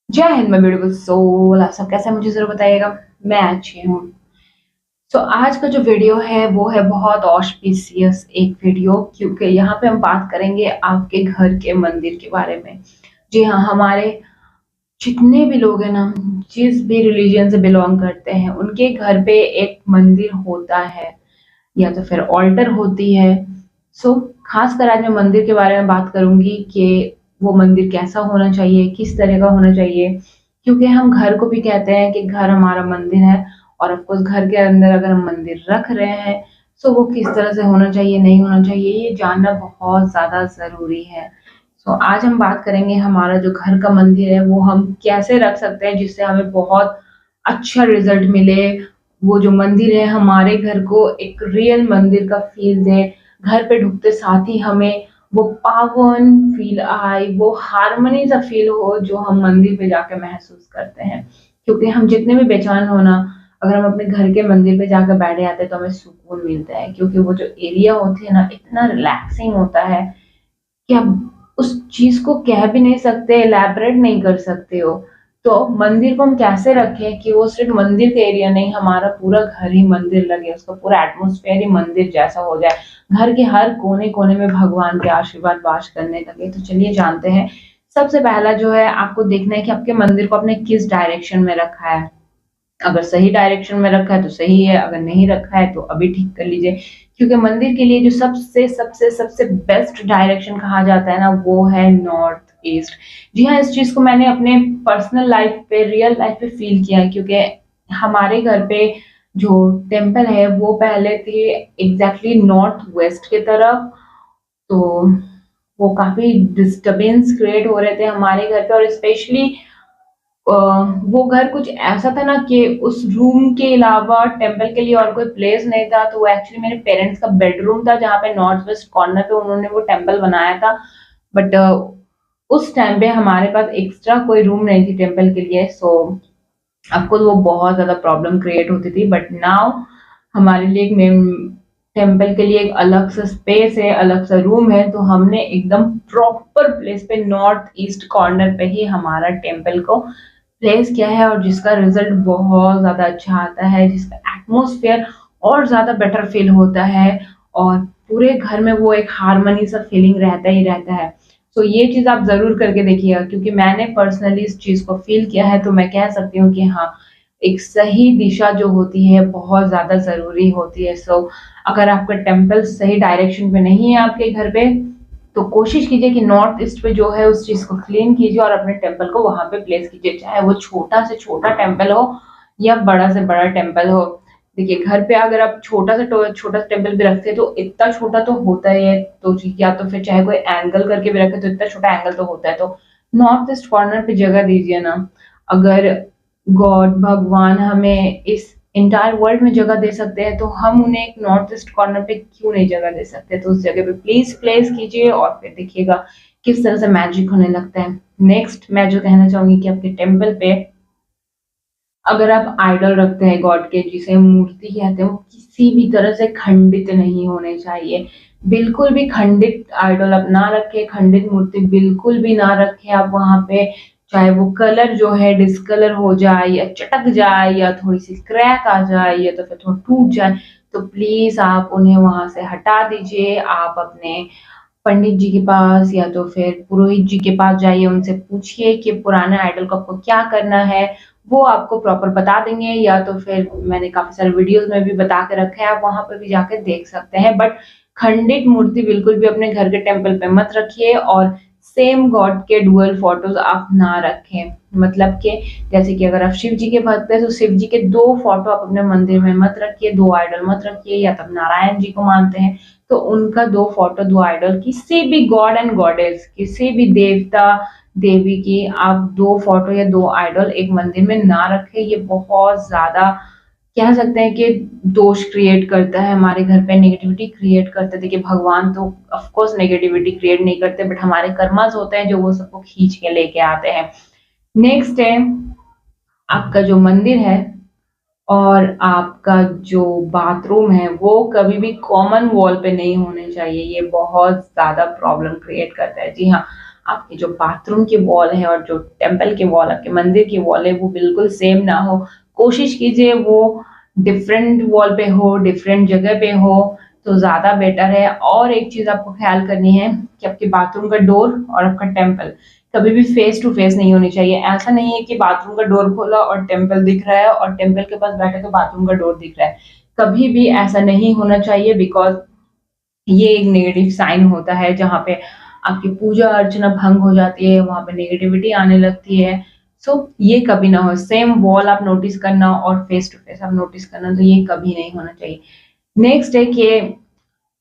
जय Hind my beautiful soul. आप सब कैसे हैं मुझे ज़रूर बताइएगा। मैं अच्छी हूँ। तो आज का जो वीडियो है वो है बहुत ऑस्पिशियस एक वीडियो, क्योंकि यहाँ पे हम बात करेंगे आपके घर के मंदिर के बारे में। जी हाँ, हमारे जितने भी लोग हैं ना, जिस भी रिलीजन से बिलोंग करते हैं, उनके घर पे एक मंदिर होता है या तो फिर ऑल्टर होती है। सो खासकर आज मैं मंदिर के बारे में बात करूंगी कि वो मंदिर कैसा होना चाहिए, किस तरह का होना चाहिए, क्योंकि हम घर को भी कहते हैं कि घर हमारा मंदिर है। और ऑफ कोर्स घर के अंदर अगर हम मंदिर रख रहे हैं, सो वो किस तरह से होना चाहिए, नहीं होना चाहिए, ये जानना बहुत ज्यादा जरूरी है। सो आज हम बात करेंगे हमारा जो घर का मंदिर है वो हम कैसे रख सकते हैं जिससे हमें बहुत अच्छा रिजल्ट मिले। वो जो मंदिर है हमारे घर को एक रियल मंदिर का फील दे। घर पे ढुकते साथ ही हमें वो पावन फील आए, वो हार्मनी सा फील हो जो हम मंदिर पे जाकर महसूस करते हैं। क्योंकि हम जितने भी बेचैन हो ना, अगर हम अपने घर के मंदिर पे जाकर बैठ जाते हैं तो हमें सुकून मिलता है, क्योंकि वो जो एरिया होती है ना, इतना रिलैक्सिंग होता है कि आप उस चीज को कह भी नहीं सकते, एलैबोरेट नहीं कर सकते हो। तो मंदिर को हम कैसे रखें कि वो सिर्फ मंदिर का एरिया नहीं, हमारा पूरा घर ही मंदिर लगे, उसका पूरा एटमोस्फेयर ही मंदिर जैसा हो जाए, घर के हर कोने कोने में भगवान के आशीर्वाद वास करने लगे। तो चलिए जानते हैं। सबसे पहला जो है, आपको देखना है कि आपके मंदिर को आपने किस डायरेक्शन में रखा है। अगर सही डायरेक्शन में रखा है तो सही है, अगर नहीं रखा है तो अभी ठीक कर लीजिए। क्योंकि मंदिर के लिए जो सबसे सबसे सबसे बेस्ट डायरेक्शन कहा जाता है ना, वो है नॉर्थ ईस्ट। जी हाँ, इस चीज को मैंने अपने पर्सनल लाइफ पे, रियल लाइफ पे फील किया है, क्योंकि हमारे घर पे जो टेम्पल है वो पहले थे एग्जैक्टली नॉर्थ वेस्ट की तरफ। तो वो काफी डिस्टरबेंस क्रिएट हो रहे थे हमारे घर पे, और स्पेशली वो घर कुछ ऐसा था ना कि उस रूम के अलावा टेम्पल के लिए और कोई प्लेस नहीं था। तो वो एक्चुअली मेरे पेरेंट्स का बेडरूम था, जहाँ पे नॉर्थ वेस्ट कॉर्नर पे उन्होंने वो टेम्पल बनाया था। बट उस टाइम पे हमारे पास एक्स्ट्रा कोई रूम नहीं थी टेम्पल के लिए। सो आपको वो बहुत ज्यादा प्रॉब्लम क्रिएट होती थी। बट नाउ हमारे लिए एक मेन टेम्पल के लिए एक अलग सा स्पेस है, अलग सा रूम है। तो हमने एकदम प्रॉपर प्लेस पे, नॉर्थ ईस्ट कॉर्नर पे ही हमारा टेम्पल को प्लेस किया है, और जिसका रिजल्ट बहुत ज्यादा अच्छा आता है, जिसका एटमोस्फेयर और ज्यादा बेटर फील होता है। और पूरे घर में वो एक हार्मनी सा फीलिंग रहता ही रहता है। तो ये चीज आप जरूर करके देखिएगा, क्योंकि मैंने पर्सनली इस चीज को फील किया है। तो मैं कह सकती हूँ कि हाँ, एक सही दिशा जो होती है बहुत ज्यादा जरूरी होती है। सो अगर आपका टेम्पल सही डायरेक्शन पे नहीं है आपके घर पे, तो कोशिश कीजिए कि नॉर्थ ईस्ट पे जो है उस चीज को क्लीन कीजिए और अपने टेम्पल को वहां पे प्लेस कीजिए, चाहे वो छोटा से छोटा टेम्पल हो या बड़ा से बड़ा टेम्पल हो। देखिए, घर पे अगर आप छोटा सा टेम्पल भी रखते हैं तो इतना छोटा तो होता ही है। तो या तो फिर चाहे कोई एंगल करके भी रखे तो इतना छोटा एंगल तो होता है। तो नॉर्थ ईस्ट कॉर्नर पे जगह दीजिए ना। अगर गॉड भगवान हमें इस इंटायर वर्ल्ड में जगह दे सकते हैं, तो हम उन्हें एक नॉर्थ ईस्ट कॉर्नर पे क्यों नहीं जगह दे सकते। तो उस जगह पे प्लीज प्लेस कीजिए और फिर देखिएगा किस तरह से मैजिक होने लगता है। नेक्स्ट मैं जो कहना चाहूंगी कि आपके टेम्पल पे अगर आप आइडल रखते हैं गॉड के, जिसे मूर्ति कहते हैं, वो किसी भी तरह से खंडित नहीं होने चाहिए। बिल्कुल भी खंडित आइडल आप ना रखें, खंडित मूर्ति बिल्कुल भी ना रखें आप वहां पे। चाहे वो कलर जो है डिस्कलर हो जाए या चटक जाए या थोड़ी सी क्रैक आ जाए या तो फिर थोड़ा टूट जाए, तो प्लीज आप उन्हें वहां से हटा दीजिए। आप अपने पंडित जी के पास या तो फिर पुरोहित जी के पास जाइए, उनसे पूछिए कि पुराने आइडल को आपको क्या करना है। वो आपको प्रॉपर बता देंगे, या तो फिर मैंने काफी सारे वीडियोस में भी बता के रखे हैं, आप वहां पर भी जाकर देख सकते हैं। बट खंडित मूर्ति बिल्कुल भी अपने घर के टेम्पल पे मत रखिए, और सेम गॉड के डुअल फोटोज आप ना रखें। मतलब कि जैसे कि अगर आप शिव जी के भक्त हैं तो शिव जी के दो फोटो आप अपने मंदिर में मत रखिए, दो आइडल मत रखिए। या तब नारायण जी को मानते हैं तो उनका दो फोटो, दो आइडल, किसी भी गॉड एंड गॉडेस, किसी भी देवता देवी की आप दो फोटो या दो आइडल एक मंदिर में ना रखें। ये बहुत ज्यादा कह सकते हैं कि दोष क्रिएट करता है हमारे घर पे, नेगेटिविटी क्रिएट करता है। देखिए, भगवान तो ऑफ कोर्स नेगेटिविटी क्रिएट नहीं करते, बट हमारे कर्मास होते हैं जो वो सबको खींच के लेके आते हैं। नेक्स्ट है, आपका जो मंदिर है और आपका जो बाथरूम है वो कभी भी कॉमन वॉल पे नहीं होने चाहिए। ये बहुत ज्यादा प्रॉब्लम क्रिएट करता है। जी हाँ, आपके जो बाथरूम की वॉल है और जो टेम्पल की वॉल, आपके मंदिर की वॉल है, वो बिल्कुल सेम ना हो। कोशिश कीजिए वो डिफरेंट वॉल पे हो, डिफरेंट जगह पे हो, तो ज़्यादा बेटर है। और एक चीज़ आपको ख्याल करनी है कि आपके बाथरूम का डोर और आपका टेम्पल कभी भी फेस टू फेस नहीं होनी चाहिए। ऐसा नहीं है कि बाथरूम का डोर खोला और टेम्पल दिख रहा है और टेम्पल के पास बैठे तो बाथरूम का डोर दिख रहा है। कभी भी ऐसा नहीं होना चाहिए, बिकॉज़ ये एक नेगेटिव साइन होता है जहाँ पे आपकी पूजा अर्चना भंग हो जाती है, वहाँ पे नेगेटिविटी आने लगती है। सो ये कभी ना हो। सेम वॉल आप नोटिस करना और फेस टू फेस आप नोटिस करना, तो ये कभी नहीं होना चाहिए। नेक्स्ट है कि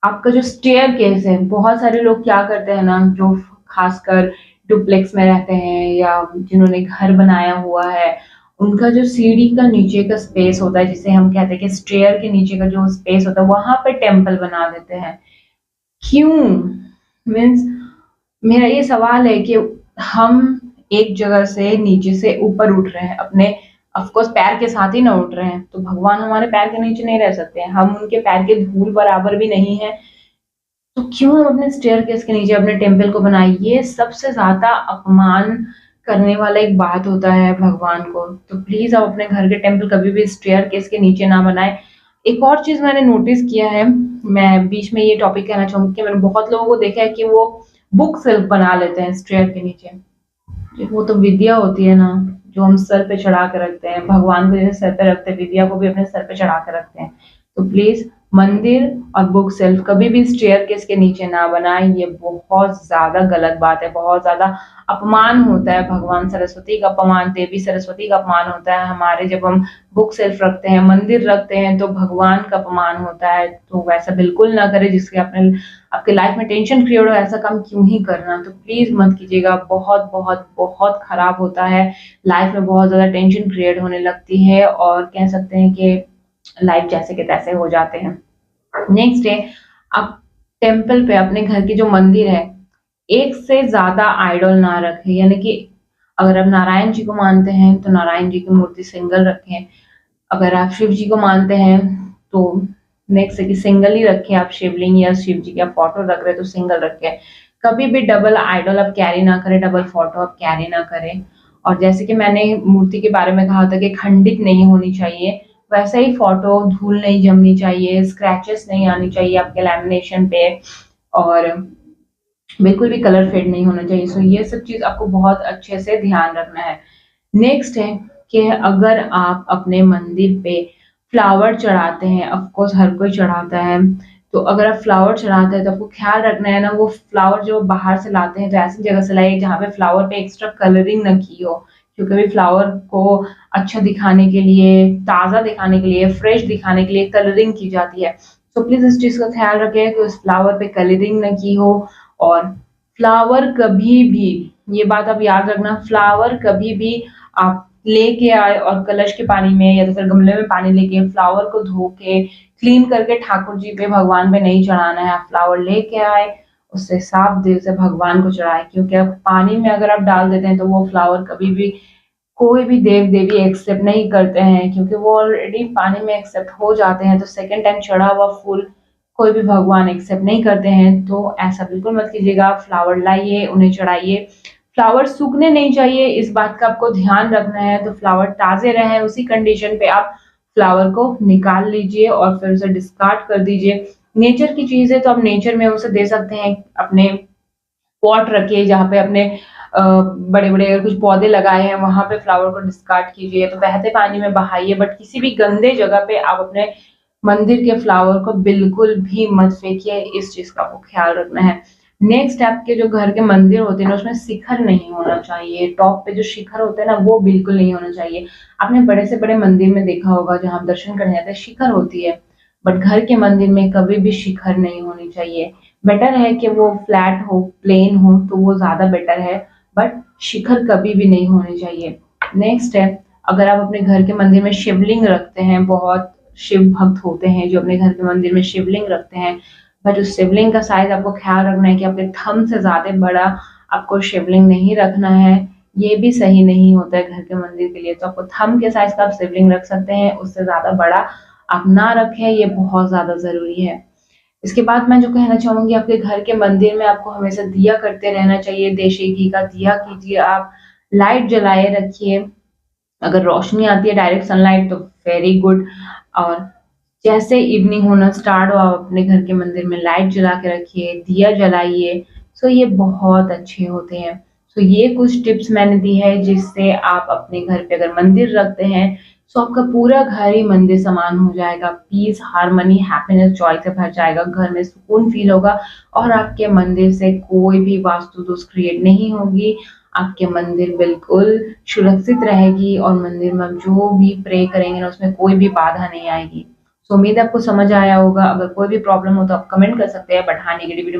आपका जो स्टेयरकेस है, बहुत सारे लोग क्या करते हैं ना, जो खासकर डुप्लेक्स में रहते हैं या जिन्होंने घर बनाया हुआ है, उनका जो सीढ़ी का नीचे का स्पेस होता है, जिसे हम कहते हैं कि स्टेयर के नीचे का जो स्पेस होता है, वहाँ पे टेम्पल बना देते हैं। क्यों? मीन्स मेरा ये सवाल है कि हम एक जगह से नीचे से ऊपर उठ रहे हैं, अपने ऑफ कोर्स पैर के साथ ही ना उठ रहे हैं, तो भगवान हमारे पैर के नीचे नहीं रह सकते हैं, हम उनके पैर के धूल बराबर भी नहीं है, तो क्यों हम अपने स्टेयरकेस के नीचे अपने टेम्पल को बनाए? ये सबसे ज़्यादा अपमान करने वाला एक बात होता है भगवान को। तो प्लीज़ आप अपने घर के टेम्पल कभी भी स्टेयरकेस के नीचे ना बनाएँ। एक और चीज़ मैंने नोटिस किया है, मैं बीच में ये टॉपिक कहना चाहूँगी कि मैंने बहुत लोगों को देखा है कि वो बुक शेल्फ बना लेते हैं स्टेयर के नीचे। वो तो विद्या होती है ना, जो हम सर पे चढ़ा के रखते हैं, भगवान को जैसे सर पे रखते हैं, विद्या को भी अपने सर पे चढ़ा के रखते हैं। तो प्लीज़ मंदिर और बुक शेल्फ कभी भी स्टेयरकेस के नीचे ना बनाएँ, ये बहुत ज़्यादा गलत बात है, बहुत ज़्यादा अपमान होता है, भगवान सरस्वती का अपमान, देवी सरस्वती का अपमान होता है हमारे। जब हम बुक शेल्फ रखते हैं, मंदिर रखते हैं, तो भगवान का अपमान होता है, तो वैसा बिल्कुल ना करें जिससे अपने आपके लाइफ में टेंशन क्रिएट हो। ऐसा काम क्यों ही करना, तो प्लीज़ मत कीजिएगा। बहुत बहुत बहुत खराब होता है, लाइफ में बहुत ज़्यादा टेंशन क्रिएट होने लगती है और कह सकते हैं कि लाइफ जैसे के तैसे हो जाते हैं। नेक्स्ट है, आप टेम्पल पे अपने घर की जो मंदिर है, एक से ज़्यादा आइडल ना रखें, यानी कि अगर आप नारायण जी को मानते हैं, तो नारायण जी की मूर्ति सिंगल रखें। अगर आप शिव जी को मानते हैं, तो नेक्स्ट है कि सिंगल ही रखें। आप शिवलिंग या शिव जी का फोटो रख रहे हैं, तो सिंगल रखें। कभी भी डबल आइडल आप कैरी ना करें, डबल फोटो आप कैरी ना करें। और जैसे कि मैंने मूर्ति के बारे में कहा था कि खंडित नहीं होनी चाहिए, वैसे ही फोटो धूल नहीं जमनी चाहिए, स्क्रैचेस नहीं आनी चाहिए आपके लैमिनेशन पे, और बिल्कुल भी कलर फेड नहीं होना चाहिए। सो ये सब चीज़ आपको बहुत अच्छे से ध्यान रखना है। नेक्स्ट है कि अगर आप अपने मंदिर पे फ्लावर चढ़ाते हैं, ऑफ कोर्स हर कोई चढ़ाता है, तो अगर आप फ्लावर चढ़ाते हैं तो आपको ख्याल रखना है ना, वो फ्लावर जो बाहर से लाते हैं तो ऐसी जगह से लाइए जहाँ पे फ्लावर पे एक्स्ट्रा कलरिंग ना की हो, क्योंकि अभी फ्लावर को अच्छा दिखाने के लिए, ताज़ा दिखाने के लिए, फ्रेश दिखाने के लिए कलरिंग की जाती है। तो प्लीज़ इस चीज़ का ख्याल रखें कि उस फ्लावर पे कलरिंग ना की हो। और फ्लावर कभी भी, ये बात आप याद रखना, फ्लावर कभी भी आप लेके आए और कलश के पानी में या तो फिर गमले में पानी लेके फ्लावर को धो के क्लीन करके ठाकुर जी पे, भगवान पे नहीं चढ़ाना है। आप फ्लावर लेके आए, उससे साफ दिल से भगवान को चढ़ाए, क्योंकि अब पानी में अगर आप डाल देते हैं तो वो फ्लावर कभी भी कोई भी देव देवी एक्सेप्ट नहीं करते हैं, क्योंकि वो ऑलरेडी पानी में एक्सेप्ट हो जाते हैं। तो सेकंड टाइम चढ़ा हुआ फूल कोई भी भगवान एक्सेप्ट नहीं करते हैं। तो ऐसा बिल्कुल मत कीजिएगा, फ्लावर लाइए, उन्हें चढ़ाइए। फ्लावर सूखने नहीं चाहिए, इस बात का आपको ध्यान रखना है। तो फ्लावर ताज़े रहें, उसी कंडीशन पे आप फ्लावर को निकाल लीजिए और फिर उसे डिस्कार्ड कर दीजिए। नेचर की चीज़ है तो आप नेचर में उसे दे सकते हैं। अपने पॉट रखिए जहाँ पे अपने बड़े-बड़े अगर कुछ पौधे लगाए हैं, वहाँ पे फ्लावर को डिस्कार्ड कीजिए, तो बहते पानी में बहाइए, बट किसी भी गंदे जगह पे आप अपने मंदिर के फ्लावर को बिल्कुल भी मत फेंकिए। इस चीज़ का आपको ख्याल रखना है। नेक्स्ट, आपके जो घर के मंदिर होते हैं ना, उसमें शिखर नहीं होना चाहिए। टॉप पे जो शिखर होते हैं ना, वो बिल्कुल नहीं होना चाहिए। आपने बड़े से बड़े मंदिर में देखा होगा, जहाँ आप दर्शन करने जाते हैं, शिखर होती है, बट घर के मंदिर में कभी भी शिखर नहीं होनी चाहिए। बेटर है कि वो फ्लैट हो, प्लेन हो, तो वो ज़्यादा बेटर है, बट शिखर कभी भी नहीं होने चाहिए। नेक्स्ट है, अगर आप अपने घर के मंदिर में शिवलिंग रखते हैं, बहुत शिव भक्त होते हैं जो अपने घर के मंदिर में शिवलिंग रखते हैं, बट उस शिवलिंग का साइज़ आपको ख्याल रखना है कि अपने थंब से ज़्यादा बड़ा आपको शिवलिंग नहीं रखना है। ये भी सही नहीं होता है घर के मंदिर के लिए। तो आपको थंब के साइज़ का आप शिवलिंग रख सकते हैं, उससे ज़्यादा बड़ा आप ना रखें, ये बहुत ज़्यादा ज़रूरी है। इसके बाद मैं जो कहना चाहूँगी, आपके घर के मंदिर में आपको हमेशा दिया करते रहना चाहिए, देशी घी का दिया कीजिए आप, लाइट जलाए रखिए। अगर रोशनी आती है डायरेक्ट सनलाइट तो वेरी गुड। और जैसे इवनिंग होना स्टार्ट हो, आप अपने घर के मंदिर में लाइट जला के रखिए, दिया जलाइए। सो ये बहुत अच्छे होते हैं। सो ये कुछ टिप्स मैंने दी है जिससे आप अपने घर पे अगर मंदिर रखते हैं, सो आपका पूरा घर ही मंदिर समान हो जाएगा। पीस, हार्मनी, हैप्पीनेस, जॉय से भर जाएगा, घर में सुकून फील होगा और आपके मंदिर से कोई भी वास्तु दोष क्रिएट नहीं होगी। आपके मंदिर बिल्कुल सुरक्षित रहेगी और मंदिर में आप जो भी प्रे करेंगे ना, उसमें कोई भी बाधा नहीं आएगी। सो उम्मीद है आपको समझ आया होगा। अगर कोई भी प्रॉब्लम हो तो आप कमेंट कर सकते हैं, बट हाँ नेगेटिविटी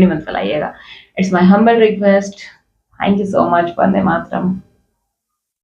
मत फैलाइएगा। It's my humble request. Thank you so much. Vande Mataram.